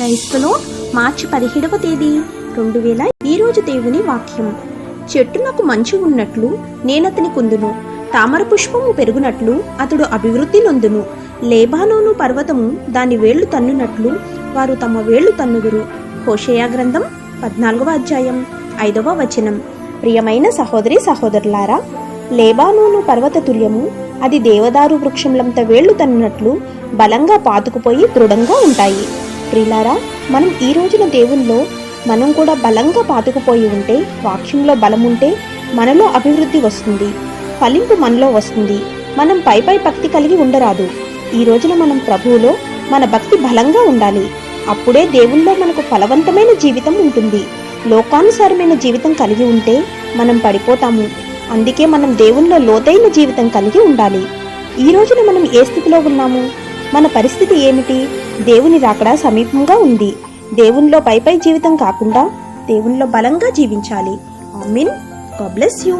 క్రైస్తలో మార్చి 17వ తేదీ 2000. ఈరోజు దేవుని వాక్యం. చెట్టునకు మంచు ఉన్నట్లు నేనతని కుందును, తామర పుష్పము పెరుగునట్లు అతడు అభివృద్ధి నొందును. లేబానోను పర్వతము దాని వేళ్లు తన్నునట్లు వారు తమ వేళ్లు తన్నుదురు. హోషేయ గ్రంథం 14వ అధ్యాయం 5వ వచనం. ప్రియమైన సహోదరి సహోదరులారా, లేబానోను పర్వత తుల్యము, అది దేవదారు వృక్షంలంత వేళ్లు తన్నునట్లు బలంగా పాతుకుపోయి దృఢంగా ఉంటాయి. ప్రియులారా, మనం ఈ రోజున దేవుల్లో మనం కూడా బలంగా పాతుకుపోయి ఉంటే, వాక్యంలో బలముంటే మనలో అభివృద్ధి వస్తుంది, ఫలింపు మనలో వస్తుంది. మనం పై భక్తి కలిగి ఉండరాదు. ఈ రోజున మనం ప్రభువులో మన భక్తి బలంగా ఉండాలి. అప్పుడే దేవుల్లో మనకు ఫలవంతమైన జీవితం ఉంటుంది. లోకానుసారమైన జీవితం కలిగి ఉంటే మనం పడిపోతాము. అందుకే మనం దేవుల్లో లోతైన జీవితం కలిగి ఉండాలి. ఈ రోజున మనం ఏ స్థితిలో ఉన్నాము? మన పరిస్థితి ఏమిటి? దేవుని రాకడ సమీపంగా ఉంది. దేవునిలో పై జీవితం కాకుండా దేవునిలో బలంగా జీవించాలి. ఆమేన్. God bless you.